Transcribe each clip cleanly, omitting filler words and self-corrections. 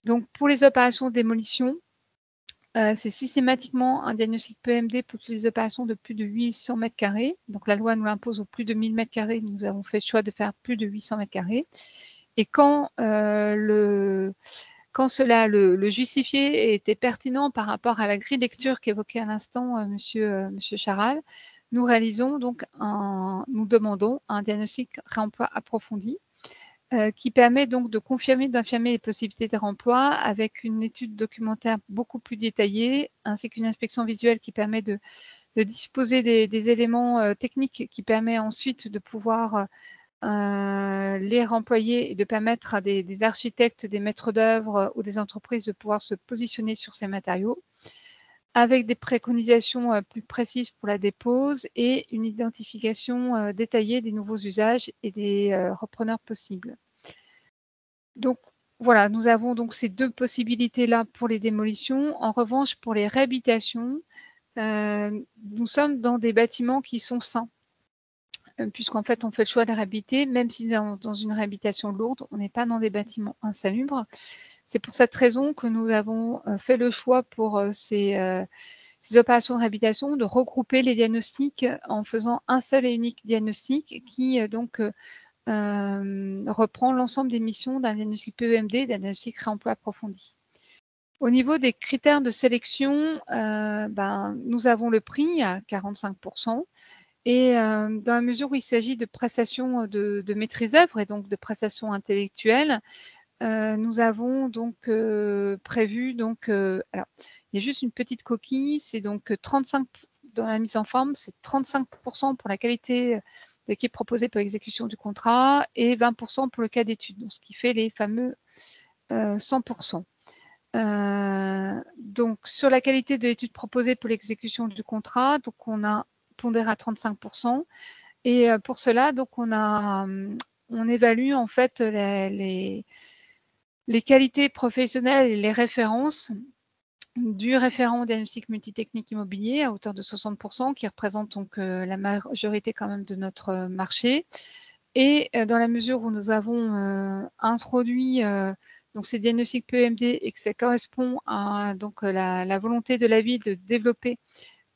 Donc, pour les opérations de démolition, c'est systématiquement un diagnostic PEMD pour toutes les opérations de plus de 800 mètres carrés. Donc, la loi nous l'impose au plus de 1000 mètres carrés. Nous avons fait le choix de faire plus de 800 mètres carrés. Et quand cela le justifiait et était pertinent par rapport à la grille de lecture qu'évoquait à l'instant monsieur Charal, nous demandons un diagnostic réemploi approfondi qui permet donc de confirmer, d'infirmer les possibilités de réemploi avec une étude documentaire beaucoup plus détaillée, ainsi qu'une inspection visuelle qui permet de disposer des éléments techniques qui permet ensuite de pouvoir les réemployer et de permettre à des architectes, des maîtres d'œuvre ou des entreprises de pouvoir se positionner sur ces matériaux avec des préconisations plus précises pour la dépose et une identification détaillée des nouveaux usages et des repreneurs possibles. Donc, voilà, nous avons donc ces deux possibilités-là pour les démolitions. En revanche, pour les réhabilitations, nous sommes dans des bâtiments qui sont sains, puisqu'en fait, on fait le choix de réhabiliter, même si dans une réhabilitation lourde, on n'est pas dans des bâtiments insalubres. C'est pour cette raison que nous avons fait le choix pour ces opérations de réhabilitation de regrouper les diagnostics en faisant un seul et unique diagnostic qui reprend l'ensemble des missions d'un diagnostic PEMD, d'un diagnostic réemploi approfondi. Au niveau des critères de sélection, nous avons le prix à 45%. Et dans la mesure où il s'agit de prestations de maîtrise d'œuvre et donc de prestations intellectuelles, nous avons donc prévu, alors, il y a juste une petite coquille, c'est donc 35 dans la mise en forme, c'est 35% pour la qualité qui est proposée pour l'exécution du contrat et 20% pour le cas d'étude, donc ce qui fait les fameux 100%. Donc, sur la qualité de l'étude proposée pour l'exécution du contrat, donc on a pondéré à 35%. Et pour cela, donc on évalue en fait les qualités professionnelles et les références du référent diagnostic multitechnique immobilier à hauteur de 60%, qui représente donc la majorité quand même de notre marché. Et dans la mesure où nous avons introduit donc ces diagnostics PEMD et que ça correspond à donc la volonté de la ville de développer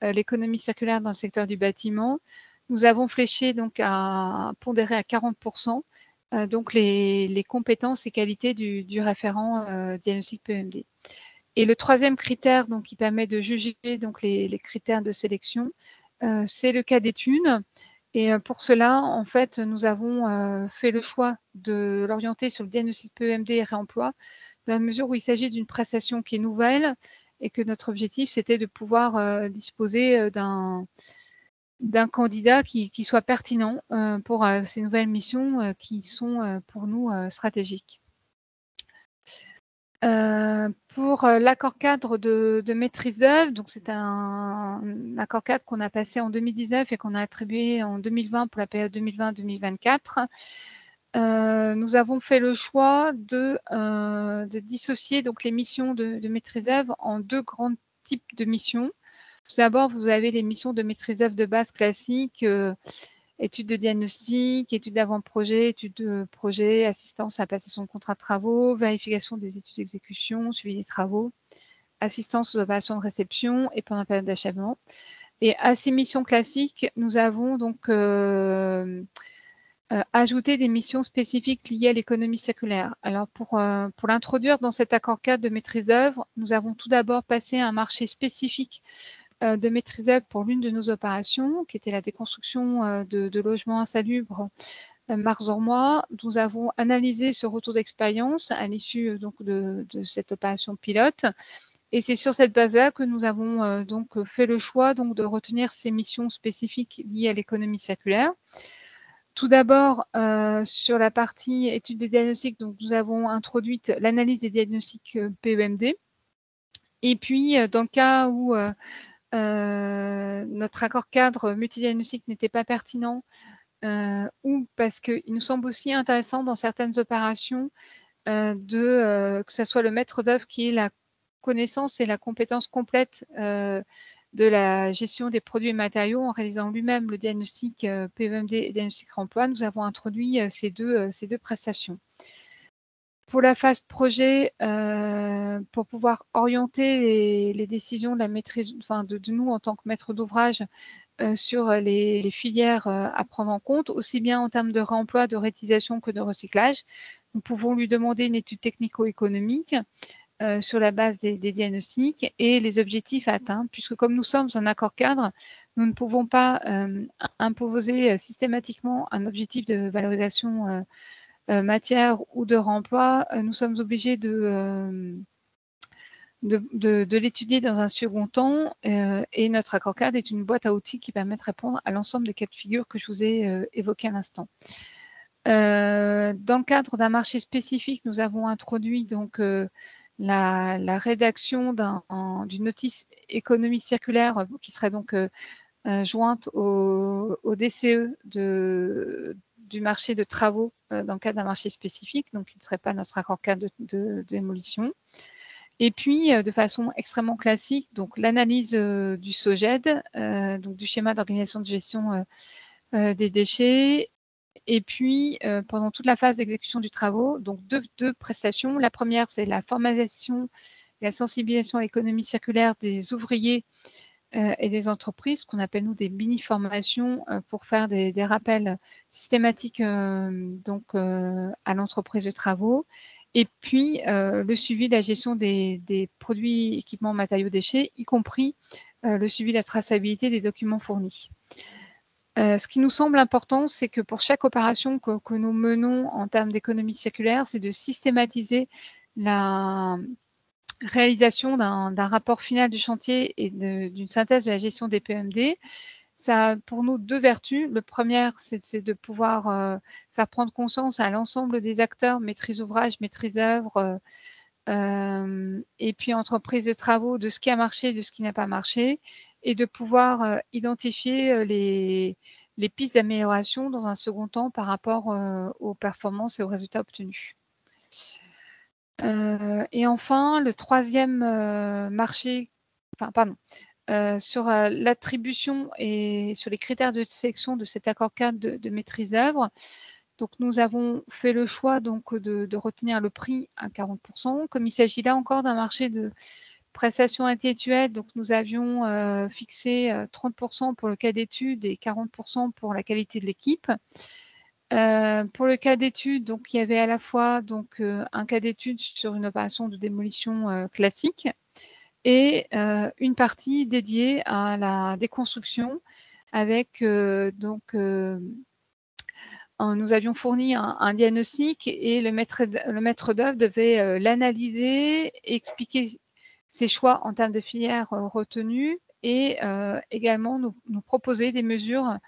l'économie circulaire dans le secteur du bâtiment, nous avons fléché donc à pondérer à 40% donc les compétences et qualités du référent diagnostic PEMD. Et le troisième critère donc, qui permet de juger donc, les critères de sélection, c'est le cas d'étude. Et pour cela, en fait, nous avons fait le choix de l'orienter sur le diagnostic PEMD et réemploi, dans la mesure où il s'agit d'une prestation qui est nouvelle et que notre objectif, c'était de pouvoir disposer d'un candidat qui soit pertinent pour ces nouvelles missions qui sont pour nous stratégiques. Pour l'accord cadre de maîtrise d'œuvre, donc c'est un accord cadre qu'on a passé en 2019 et qu'on a attribué en 2020 pour la période 2020-2024. Nous avons fait le choix de dissocier donc les missions de maîtrise d'œuvre en deux grands types de missions. Tout d'abord, vous avez les missions de maîtrise d'œuvre de base classique, études de diagnostic, études d'avant-projet, études de projet, assistance à la passation de contrat de travaux, vérification des études d'exécution, suivi des travaux, assistance aux opérations de réception et pendant la période d'achèvement. Et à ces missions classiques, nous avons donc ajouté des missions spécifiques liées à l'économie circulaire. Alors, pour l'introduire dans cet accord cadre de maîtrise d'œuvre, nous avons tout d'abord passé un marché spécifique de maîtrise d'œuvre pour l'une de nos opérations, qui était la déconstruction de logements insalubres Mars-Ormois. Nous avons analysé ce retour d'expérience à l'issue de cette opération pilote. Et c'est sur cette base-là que nous avons donc fait le choix donc, de retenir ces missions spécifiques liées à l'économie circulaire. Tout d'abord, sur la partie études de diagnostic, donc, nous avons introduit l'analyse des diagnostics PEMD. Et puis, dans le cas où notre accord cadre multidiagnostic n'était pas pertinent ou parce qu'il nous semble aussi intéressant dans certaines opérations que ce soit le maître d'œuvre qui ait la connaissance et la compétence complète de la gestion des produits et matériaux en réalisant lui-même le diagnostic PEMD et diagnostic remploi. Nous avons introduit ces deux prestations. Pour la phase projet, pour pouvoir orienter les décisions de la maîtrise, enfin de nous en tant que maître d'ouvrage sur les filières à prendre en compte, aussi bien en termes de réemploi, de réutilisation que de recyclage. Nous pouvons lui demander une étude technico-économique sur la base des diagnostics et les objectifs à atteindre, puisque comme nous sommes un accord cadre, nous ne pouvons pas imposer systématiquement un objectif de valorisation matière ou de réemploi. Nous sommes obligés de l'étudier dans un second temps et notre accord cadre est une boîte à outils qui permet de répondre à l'ensemble des cas de figure que je vous ai évoqués à l'instant. Dans le cadre d'un marché spécifique, nous avons introduit donc la rédaction d'une notice économie circulaire qui serait donc jointe au DCE du marché de travaux dans le cadre d'un marché spécifique, donc qui ne serait pas notre accord cadre de démolition. Et puis, de façon extrêmement classique, donc l'analyse du SOGED, donc du schéma d'organisation de gestion des déchets. Et puis, pendant toute la phase d'exécution du travaux, donc deux prestations. La première, c'est la formalisation et la sensibilisation à l'économie circulaire des ouvriers et des entreprises, qu'on appelle nous des mini-formations pour faire des rappels systématiques donc, à l'entreprise de travaux. Et puis, le suivi de la gestion des produits, équipements, matériaux, déchets, y compris le suivi de la traçabilité des documents fournis. Ce qui nous semble important, c'est que pour chaque opération que nous menons en termes d'économie circulaire, c'est de systématiser la réalisation d'un rapport final du chantier et d'une synthèse de la gestion des PMD. Ça a pour nous deux vertus. Le premier, c'est de pouvoir faire prendre conscience à l'ensemble des acteurs, maîtrise ouvrage, maîtrise œuvre, et puis entreprise de travaux, de ce qui a marché, de ce qui n'a pas marché, et de pouvoir identifier les pistes d'amélioration dans un second temps par rapport aux performances et aux résultats obtenus. Et enfin, le troisième marché, enfin, pardon, sur l'attribution et sur les critères de sélection de cet accord cadre de maîtrise d'œuvre. Donc, nous avons fait le choix donc, de retenir le prix à 40%. Comme il s'agit là encore d'un marché de prestations intellectuelles, donc nous avions fixé 30% pour le cas d'étude et 40% pour la qualité de l'équipe. Pour le cas d'étude, donc il y avait à la fois donc, un cas d'étude sur une opération de démolition classique et une partie dédiée à la déconstruction avec donc nous avions fourni un diagnostic et le maître d'œuvre devait l'analyser, expliquer ses choix en termes de filière retenues et également nous proposer des mesures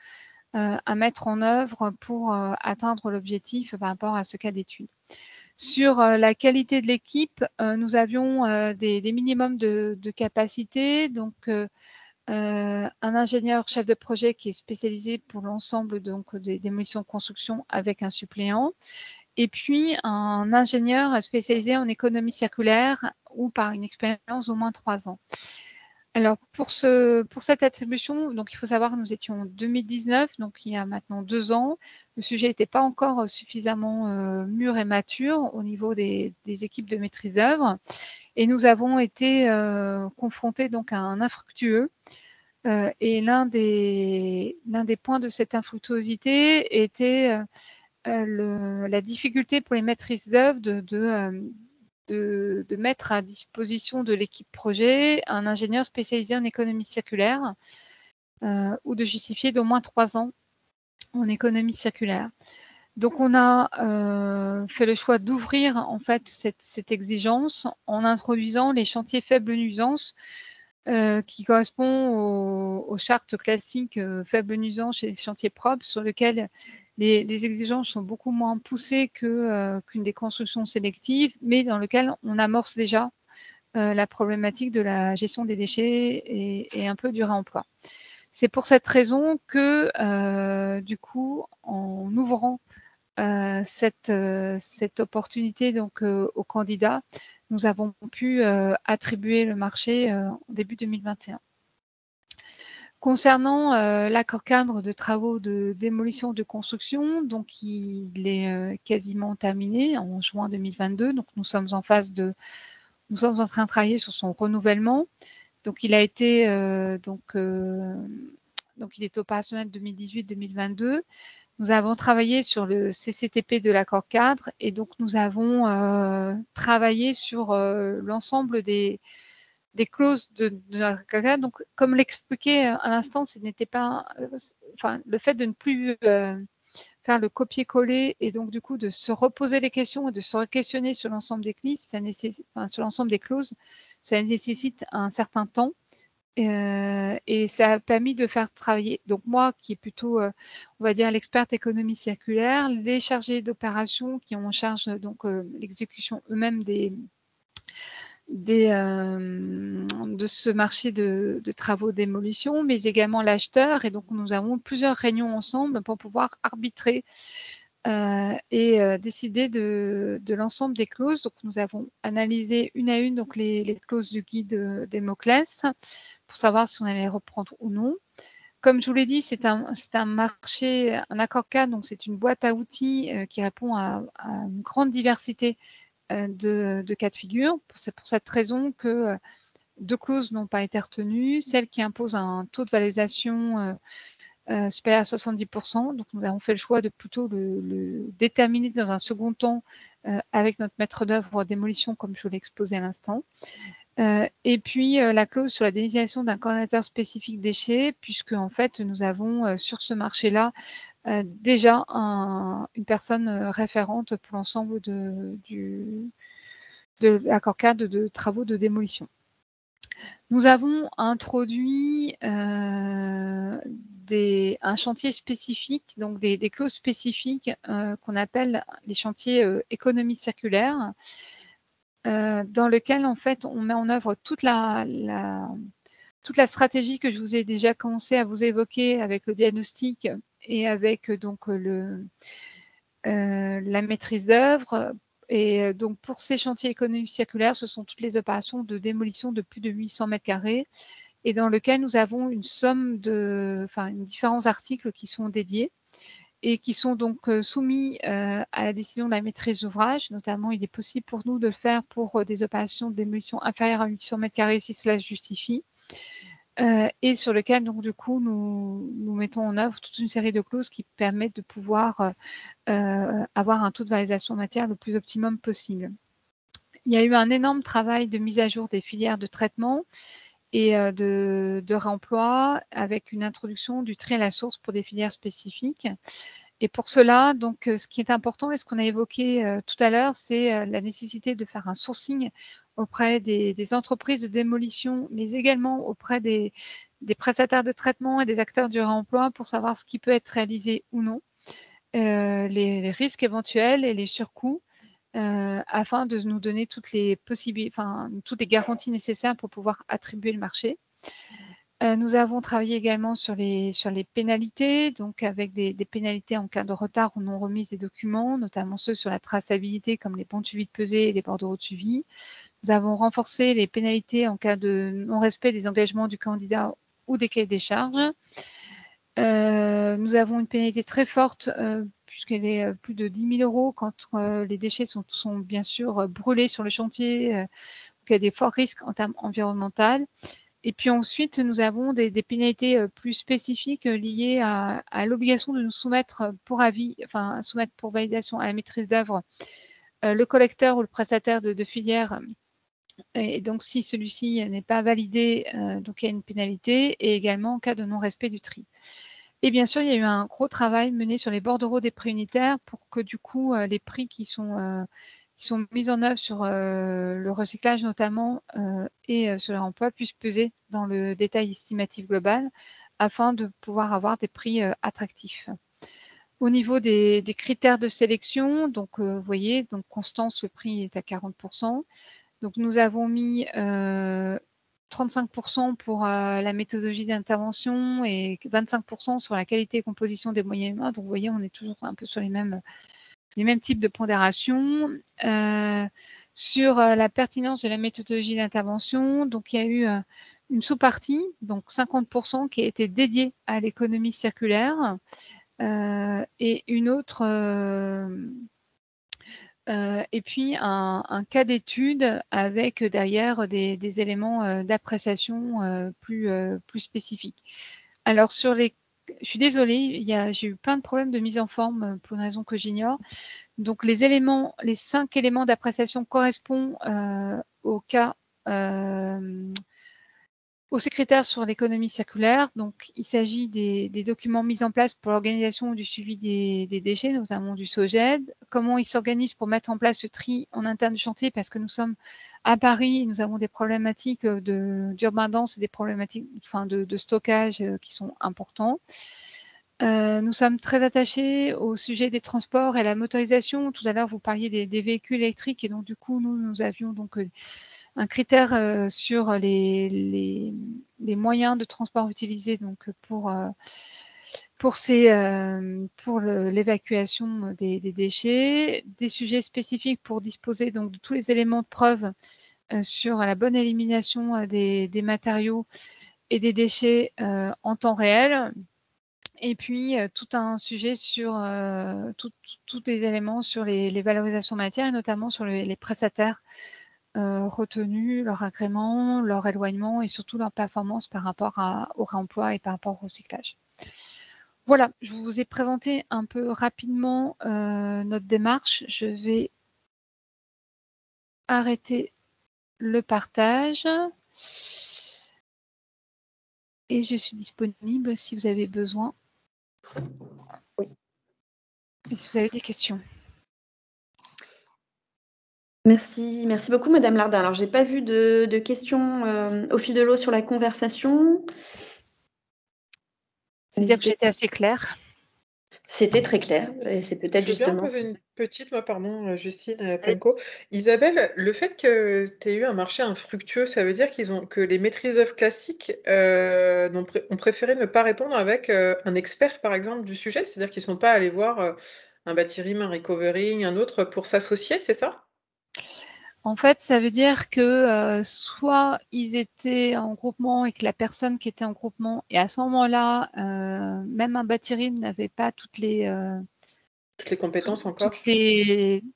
à mettre en œuvre pour atteindre l'objectif par rapport à ce cas d'étude. Sur la qualité de l'équipe, nous avions des minimums de capacité, donc un ingénieur chef de projet qui est spécialisé pour l'ensemble donc des démolitions de construction avec un suppléant, et puis un ingénieur spécialisé en économie circulaire ou par une expérience d'au moins 3 ans. Alors, pour cette attribution, donc il faut savoir que nous étions en 2019, donc il y a maintenant 2 ans. Le sujet n'était pas encore suffisamment mûr et mature au niveau des équipes de maîtrise d'œuvre. Et nous avons été confrontés donc à un infructueux. Et l'un des points de cette infructuosité était la difficulté pour les maîtrises d'œuvre de mettre à disposition de l'équipe projet un ingénieur spécialisé en économie circulaire ou de justifier d'au moins 3 ans en économie circulaire. Donc, on a fait le choix d'ouvrir en fait cette exigence en introduisant les chantiers faible nuisance qui correspond aux chartes classiques faible nuisance et chantiers propres sur lesquels les exigences sont beaucoup moins poussées qu'une déconstruction sélective, mais dans lequel on amorce déjà la problématique de la gestion des déchets et un peu du réemploi. C'est pour cette raison que, du coup, en ouvrant cette opportunité donc, aux candidats, nous avons pu attribuer le marché en début 2021. Concernant l'accord cadre de travaux de démolition de construction, donc il est quasiment terminé en juin 2022. Donc nous sommes en train de travailler sur son renouvellement. Donc il a été donc il est opérationnel 2018-2022. Nous avons travaillé sur le CCTP de l'accord cadre et donc nous avons travaillé sur l'ensemble des clauses de l'accord cadre. Donc, comme l'expliquait à l'instant, ce n'était pas, enfin, le fait de ne plus faire le copier-coller et donc du coup de se reposer les questions et de se questionner sur l'ensemble des clauses, sur l'ensemble des clauses, ça nécessite un certain temps. Et ça a permis de faire travailler, donc moi qui est plutôt, on va dire, l'experte économie circulaire, les chargés d'opération qui ont en charge donc l'exécution eux-mêmes de ce marché de travaux démolition, mais également l'acheteur. Et donc, nous avons plusieurs réunions ensemble pour pouvoir arbitrer et décider de l'ensemble des clauses. Donc, nous avons analysé une à une donc, les clauses du guide Démoclès pour savoir si on allait les reprendre ou non. Comme je vous l'ai dit, c'est un marché, un accord cadre, donc c'est une boîte à outils qui répond à une grande diversité de cas de figure. C'est pour cette raison que deux clauses n'ont pas été retenues. Celle qui impose un taux de valorisation supérieur à 70%. Donc, nous avons fait le choix de plutôt le déterminer dans un second temps avec notre maître d'œuvre démolition, comme je vous l'ai exposé à l'instant. Et puis, la clause sur la désignation d'un coordinateur spécifique déchets, puisque en fait, nous avons sur ce marché-là déjà une personne référente pour l'ensemble de l'accord cadre de travaux de démolition. Nous avons introduit un chantier spécifique, donc des clauses spécifiques qu'on appelle les chantiers économie circulaire, dans lequel en fait on met en œuvre toute la stratégie que je vous ai déjà commencé à vous évoquer avec le diagnostic et avec donc la maîtrise d'œuvre. Et donc, pour ces chantiers économiques circulaires, ce sont toutes les opérations de démolition de plus de 800 mètres carrés et dans lequel nous avons une somme différents articles qui sont dédiés et qui sont donc soumis à la décision de la maîtrise d'ouvrage. Notamment, il est possible pour nous de le faire pour des opérations de démolition inférieures à 800 mètres carrés si cela se justifie. Et sur lequel, donc, du coup, nous mettons en œuvre toute une série de clauses qui permettent de pouvoir avoir un taux de valorisation matière le plus optimum possible. Il y a eu un énorme travail de mise à jour des filières de traitement et de réemploi avec une introduction du tri à la source pour des filières spécifiques. Et pour cela, donc, ce qui est important et ce qu'on a évoqué tout à l'heure, c'est la nécessité de faire un sourcing auprès des entreprises de démolition, mais également auprès des prestataires de traitement et des acteurs du réemploi pour savoir ce qui peut être réalisé ou non, les risques éventuels et les surcoûts, afin de nous donner toutes les garanties nécessaires pour pouvoir attribuer le marché. Nous avons travaillé également sur les pénalités, donc avec des pénalités en cas de retard ou non remise des documents, notamment ceux sur la traçabilité comme les bons de suivi de pesée et les bordereaux de suivi. Nous avons renforcé les pénalités en cas de non-respect des engagements du candidat ou des cahiers des charges. Nous avons une pénalité très forte puisqu'elle est plus de 10 000 € quand les déchets sont bien sûr brûlés sur le chantier, donc il y a des forts risques en termes environnementaux. Et puis ensuite, nous avons des pénalités plus spécifiques liées à l'obligation de nous soumettre pour avis, enfin soumettre pour validation à la maîtrise d'œuvre le collecteur ou le prestataire de filière. Et donc, si celui-ci n'est pas validé, donc il y a une pénalité et également en cas de non-respect du tri. Et bien sûr, il y a eu un gros travail mené sur les bordereaux des prix unitaires pour que du coup, les prix qui sont mis en œuvre sur le recyclage notamment et sur leur emploi puissent peser dans le détail estimatif global afin de pouvoir avoir des prix attractifs. Au niveau des critères de sélection, donc vous voyez, donc Constance, le prix est à 40%. Donc nous avons mis 35% pour la méthodologie d'intervention et 25% sur la qualité et composition des moyens humains. Donc vous voyez, on est toujours un peu sur les mêmes types de pondération. Sur la pertinence de la méthodologie d'intervention, donc il y a eu une sous-partie, donc 50%, qui a été dédiée à l'économie circulaire et une autre, et puis un cas d'étude avec derrière des éléments d'appréciation plus spécifiques. Alors je suis désolée, j'ai eu plein de problèmes de mise en forme pour une raison que j'ignore. Donc les 5 éléments d'appréciation correspondent au cas au secrétaire sur l'économie circulaire. Donc, il s'agit des documents mis en place pour l'organisation du suivi des déchets, notamment du SOGED. Comment ils s'organisent pour mettre en place ce tri en interne du chantier, parce que nous sommes à Paris, nous avons des problématiques d'urbain dense et des problématiques de stockage qui sont importants. Nous sommes très attachés au sujet des transports et la motorisation. Tout à l'heure, vous parliez des véhicules électriques et donc du coup, nous avions donc un critère sur les moyens de transport utilisés donc pour l'évacuation des déchets, des sujets spécifiques pour disposer donc de tous les éléments de preuve sur la bonne élimination des matériaux et des déchets en temps réel. Et puis, tout un sujet sur tous les éléments sur les valorisations matières et notamment sur les prestataires retenus, leur agrément, leur éloignement et surtout leur performance par rapport au réemploi et par rapport au recyclage. Voilà, je vous ai présenté un peu rapidement notre démarche. Je vais arrêter le partage et je suis disponible si vous avez besoin et si vous avez des questions. Merci beaucoup Madame Lardin. Alors, j'ai pas vu de questions au fil de l'eau sur la conversation. C'est-à-dire que j'étais assez claire. C'était très clair et c'est peut-être Je veux bien justement poser une petite, moi, pardon, Justine Penco. Isabelle, le fait que tu aies eu un marché infructueux, ça veut dire que les maîtrises d'œuvre classiques ont préféré ne pas répondre avec un expert, par exemple, du sujet? C'est-à-dire qu'ils ne sont pas allés voir un Batirim, un Recovering, un autre pour s'associer, c'est ça? En fait, ça veut dire que soit ils étaient en groupement et que la personne qui était en groupement, et à ce moment-là, même un Batirim n'avait pas toutes les compétences encore?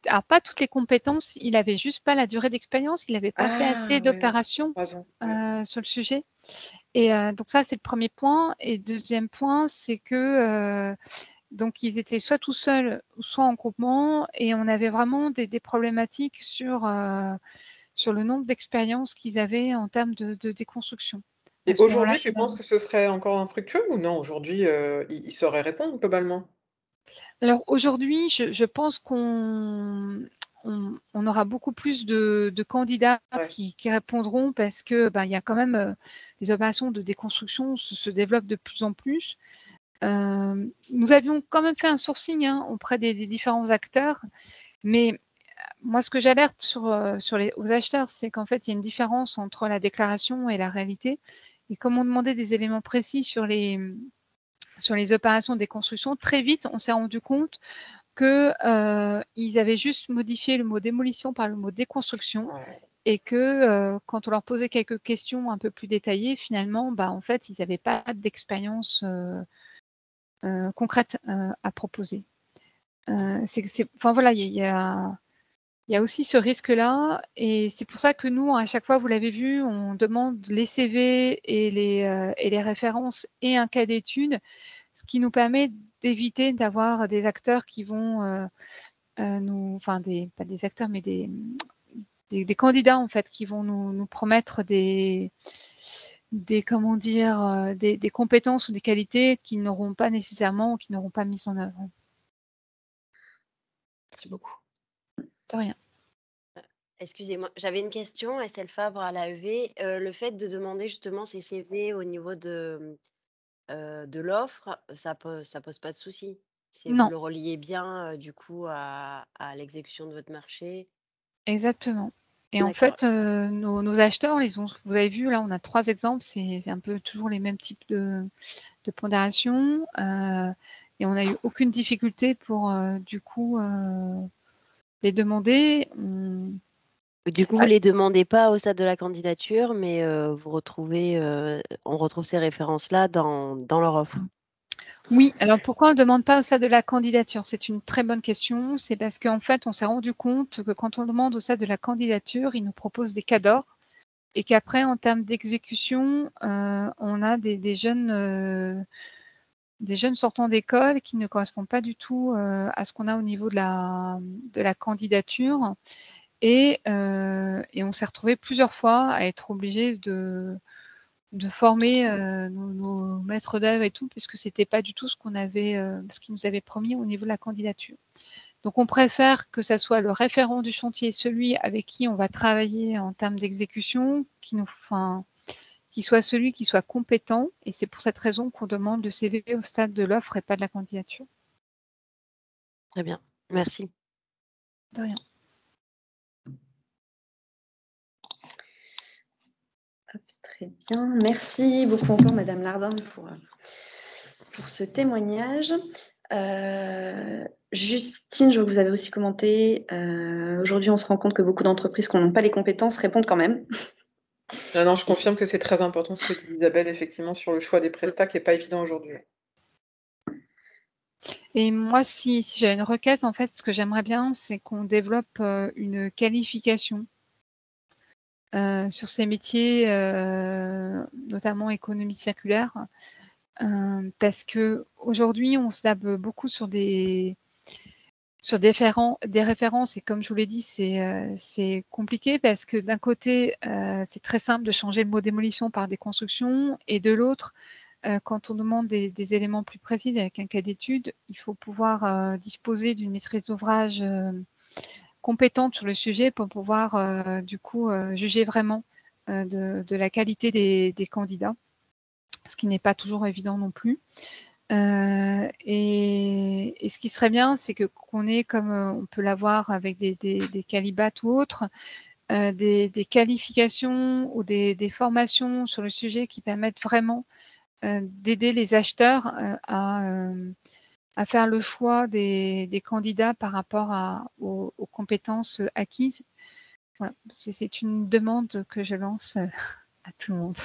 alors pas toutes les compétences, il avait juste pas la durée d'expérience, il n'avait pas fait assez Ah ouais, d'opérations 3 ans, ouais. sur le sujet. Et donc ça, c'est le premier point. Et deuxième point, c'est que donc ils étaient soit tout seuls, soit en groupement, et on avait vraiment des problématiques sur le nombre d'expériences qu'ils avaient en termes de déconstruction. Et À ce moment-là, aujourd'hui, tu penses que ce serait encore infructueux ou non? Aujourd'hui, ils sauraient répondre globalement? alors aujourd'hui, je pense qu'on aura beaucoup plus de candidats Ouais. qui répondront parce que il y a quand même les opérations de déconstruction se développent de plus en plus. Nous avions quand même fait un sourcing auprès des différents acteurs, mais moi, ce que j'alerte aux acheteurs, c'est qu'en fait, il y a une différence entre la déclaration et la réalité. Et comme on demandait des éléments précis sur les opérations de déconstruction, très vite, on s'est rendu compte qu'ils avaient juste modifié le mot démolition par le mot déconstruction. Ouais. Et que quand on leur posait quelques questions un peu plus détaillées, finalement, en fait, ils n'avaient pas d'expérience concrète à proposer. Enfin voilà, il y a aussi ce risque-là, et c'est pour ça que nous, à chaque fois, vous l'avez vu, on demande les CV et les références et un cas d'étude, ce qui nous permet d'éviter d'avoir des acteurs qui vont enfin pas des acteurs, mais des candidats en fait qui vont nous promettre comment dire, des compétences ou des qualités qui n'auront pas nécessairement, qui n'auront pas mis en œuvre. Merci beaucoup. De rien. Excusez-moi, j'avais une question, Estelle Fabre à l'AEV. Le fait de demander justement ces CV au niveau de l'offre, ça pose pas de souci? Vous Non, le reliez bien, du coup à l'exécution de votre marché? exactement. Et en D'accord. fait, nos acheteurs, vous avez vu, là, on a 3 exemples, c'est un peu toujours les mêmes types de pondération, et on n'a eu aucune difficulté pour, du coup, les demander. Du coup, vous ne les demandez pas au stade de la candidature, mais on retrouve ces références-là dans leur offre. Oui, alors pourquoi on ne demande pas au stade de la candidature? C'est une très bonne question. C'est parce qu'en fait, on s'est rendu compte que quand on demande au stade de la candidature, ils nous proposent des cadors et qu'après, en termes d'exécution, on a des jeunes sortants d'école qui ne correspondent pas du tout à ce qu'on a au niveau de la candidature. Et on s'est retrouvé plusieurs fois à être obligé de former nos maîtres d'œuvre et tout, puisque c'était pas du tout ce qu'ils nous avaient promis au niveau de la candidature. Donc, on préfère que ça soit le référent du chantier, celui avec qui on va travailler en termes d'exécution, qui soit celui qui soit compétent. Et c'est pour cette raison qu'on demande le CV au stade de l'offre et pas de la candidature. Très bien, merci. De rien. Très bien. Merci beaucoup encore, Madame Lardin, pour ce témoignage. Justine, je vois que vous avez aussi commenté. Aujourd'hui, on se rend compte que beaucoup d'entreprises qui n'ont pas les compétences répondent quand même. Non, je confirme que c'est très important ce que dit Isabelle, effectivement, sur le choix des prestats, qui n'est pas évident aujourd'hui. Et moi, si j'avais une requête, en fait, ce que j'aimerais bien, c'est qu'on développe une qualification sur ces métiers, notamment économie circulaire, parce qu'aujourd'hui, on se tape beaucoup sur des références et comme je vous l'ai dit, c'est compliqué parce que d'un côté, c'est très simple de changer le mot démolition par déconstruction et de l'autre, quand on demande des éléments plus précis avec un cas d'étude, il faut pouvoir disposer d'une maîtrise d'ouvrage compétente sur le sujet pour pouvoir du coup juger vraiment de la qualité des candidats, ce qui n'est pas toujours évident non plus. Et ce qui serait bien, c'est qu'on ait, comme on peut l'avoir avec des qualibats ou autres, des qualifications ou des formations sur le sujet qui permettent vraiment d'aider les acheteurs à faire le choix des candidats par rapport aux compétences acquises. Voilà. C'est une demande que je lance à tout le monde.